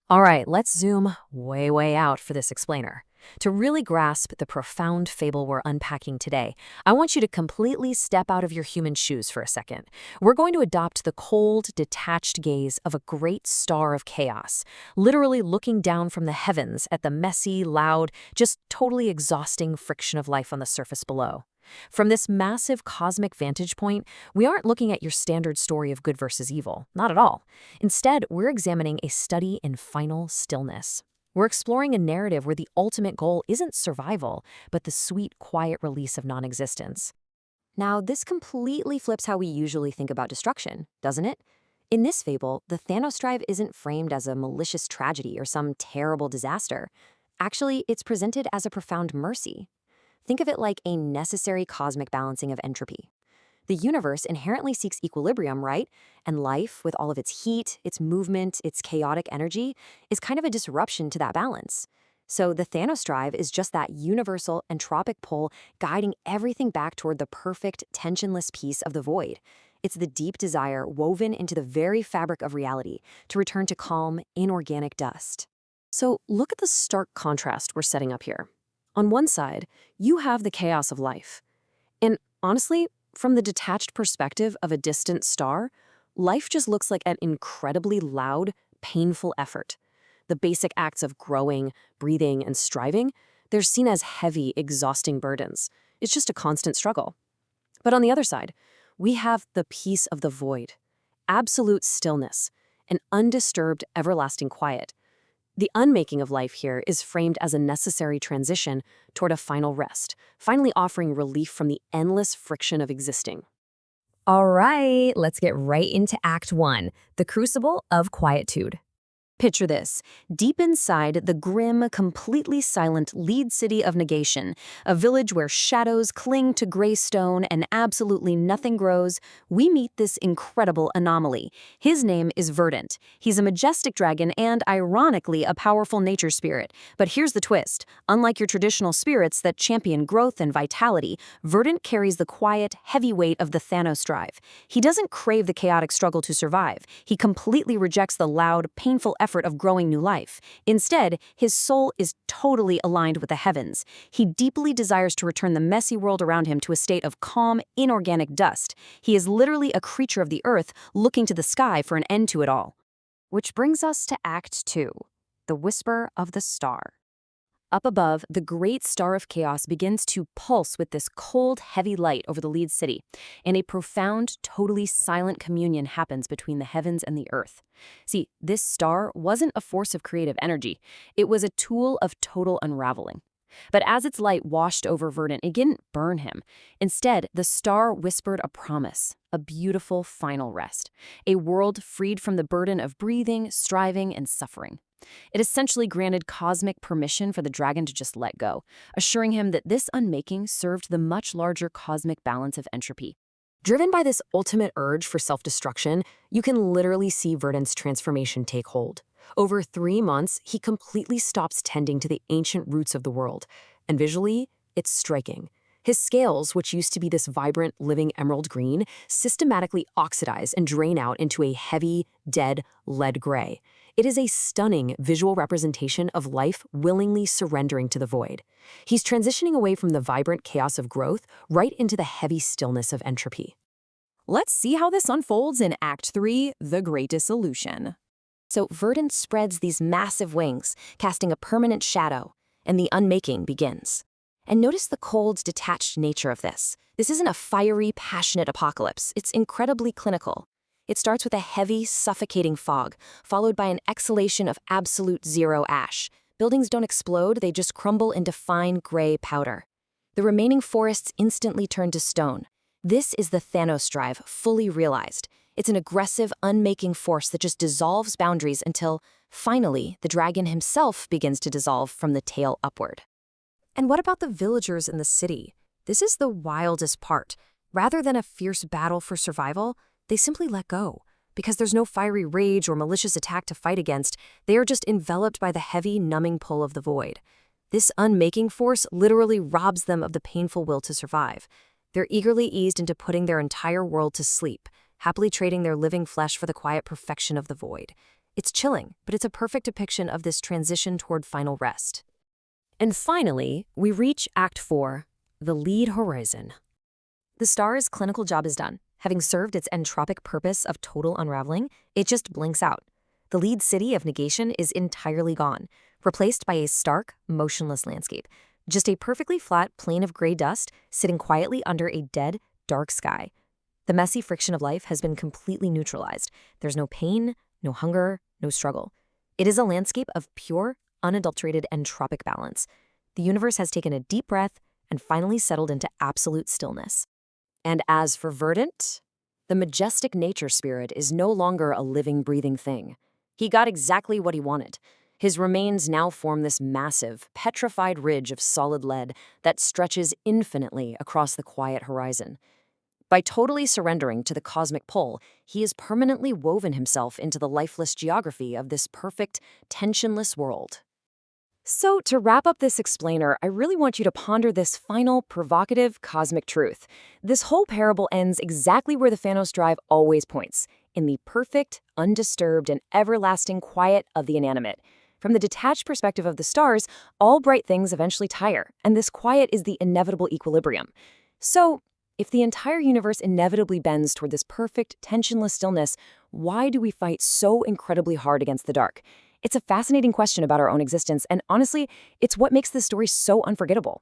All right, let's zoom way out for this explainer. To really grasp the profound fable we're unpacking today, I want you to completely step out of your human shoes for a second. We're going to adopt the cold, detached gaze of a great star of chaos, literally looking down from the heavens at the messy, loud, just totally exhausting friction of life on the surface below. From this massive cosmic vantage point, we aren't looking at your standard story of good versus evil, not at all. Instead, we're examining a study in final stillness. We're exploring a narrative where the ultimate goal isn't survival, but the sweet, quiet release of non-existence. Now, this completely flips how we usually think about destruction, doesn't it? In this fable, the Thanos drive isn't framed as a malicious tragedy or some terrible disaster. Actually, it's presented as a profound mercy. Think of it like a necessary cosmic balancing of entropy. The universe inherently seeks equilibrium, right? And life, with all of its heat, its movement, its chaotic energy, is kind of a disruption to that balance. So the Thanos drive is just that universal entropic pull guiding everything back toward the perfect, tensionless peace of the void. It's the deep desire woven into the very fabric of reality to return to calm, inorganic dust. So look at the stark contrast we're setting up here. On one side, you have the chaos of life. And honestly, from the detached perspective of a distant star, life just looks like an incredibly loud, painful effort. The basic acts of growing, breathing, and striving, they're seen as heavy, exhausting burdens. It's just a constant struggle. But on the other side, we have the peace of the void, absolute stillness, an undisturbed, everlasting quiet. The unmaking of life here is framed as a necessary transition toward a final rest, finally offering relief from the endless friction of existing. All right, let's get right into Act 1, the Crucible of Quietude. Picture this. Deep inside the grim, completely silent Lead City of Negation, a village where shadows cling to gray stone and absolutely nothing grows, we meet this incredible anomaly. His name is Verdant. He's a majestic dragon and, ironically, a powerful nature spirit. But here's the twist. Unlike your traditional spirits that champion growth and vitality, Verdant carries the quiet, heavy weight of the Thanos drive. He doesn't crave the chaotic struggle to survive. He completely rejects the loud, painful effort of growing new life. Instead, his soul is totally aligned with the heavens. He deeply desires to return the messy world around him to a state of calm, inorganic dust. He is literally a creature of the earth looking to the sky for an end to it all. Which brings us to Act 2, the Whisper of the Star. Up above, the great star of chaos begins to pulse with this cold, heavy light over the Lead City, and a profound, totally silent communion happens between the heavens and the earth. See, this star wasn't a force of creative energy. It was a tool of total unraveling. But as its light washed over Verdant, it didn't burn him. Instead, the star whispered a promise, a beautiful final rest, a world freed from the burden of breathing, striving, and suffering. It essentially granted cosmic permission for the dragon to just let go, assuring him that this unmaking served the much larger cosmic balance of entropy. Driven by this ultimate urge for self-destruction, you can literally see Verdant's transformation take hold. Over 3 months, he completely stops tending to the ancient roots of the world, and visually, it's striking. His scales, which used to be this vibrant, living emerald green, systematically oxidize and drain out into a heavy, dead lead gray. It is a stunning visual representation of life willingly surrendering to the void. He's transitioning away from the vibrant chaos of growth right into the heavy stillness of entropy. Let's see how this unfolds in Act 3, The Great Dissolution. So Verdant spreads these massive wings, casting a permanent shadow, and the unmaking begins. And notice the cold, detached nature of this. This isn't a fiery, passionate apocalypse. It's incredibly clinical. It starts with a heavy, suffocating fog, followed by an exhalation of absolute zero ash. Buildings don't explode, they just crumble into fine gray powder. The remaining forests instantly turn to stone. This is the Thanos drive, fully realized. It's an aggressive, unmaking force that just dissolves boundaries until, finally, the dragon himself begins to dissolve from the tail upward. And what about the villagers in the city? This is the wildest part. Rather than a fierce battle for survival, they simply let go. Because there's no fiery rage or malicious attack to fight against, they are just enveloped by the heavy, numbing pull of the void. This unmaking force literally robs them of the painful will to survive. They're eagerly eased into putting their entire world to sleep, happily trading their living flesh for the quiet perfection of the void. It's chilling, but it's a perfect depiction of this transition toward final rest. And finally, we reach Act 4, the lead horizon. The star's clinical job is done. Having served its entropic purpose of total unraveling, it just blinks out. The lead city of negation is entirely gone, replaced by a stark, motionless landscape. Just a perfectly flat plain of gray dust sitting quietly under a dead, dark sky. The messy friction of life has been completely neutralized. There's no pain, no hunger, no struggle. It is a landscape of pure, unadulterated entropic balance. The universe has taken a deep breath and finally settled into absolute stillness. And as for Verdant, the majestic nature spirit is no longer a living, breathing thing. He got exactly what he wanted. His remains now form this massive, petrified ridge of solid lead that stretches infinitely across the quiet horizon. By totally surrendering to the cosmic pull, he has permanently woven himself into the lifeless geography of this perfect, tensionless world. So, to wrap up this explainer, I really want you to ponder this final, provocative, cosmic truth. This whole parable ends exactly where the Thanos drive always points, in the perfect, undisturbed, and everlasting quiet of the inanimate. From the detached perspective of the stars, all bright things eventually tire, and this quiet is the inevitable equilibrium. So, if the entire universe inevitably bends toward this perfect, tensionless stillness, why do we fight so incredibly hard against the dark? It's a fascinating question about our own existence, and honestly, it's what makes this story so unforgettable.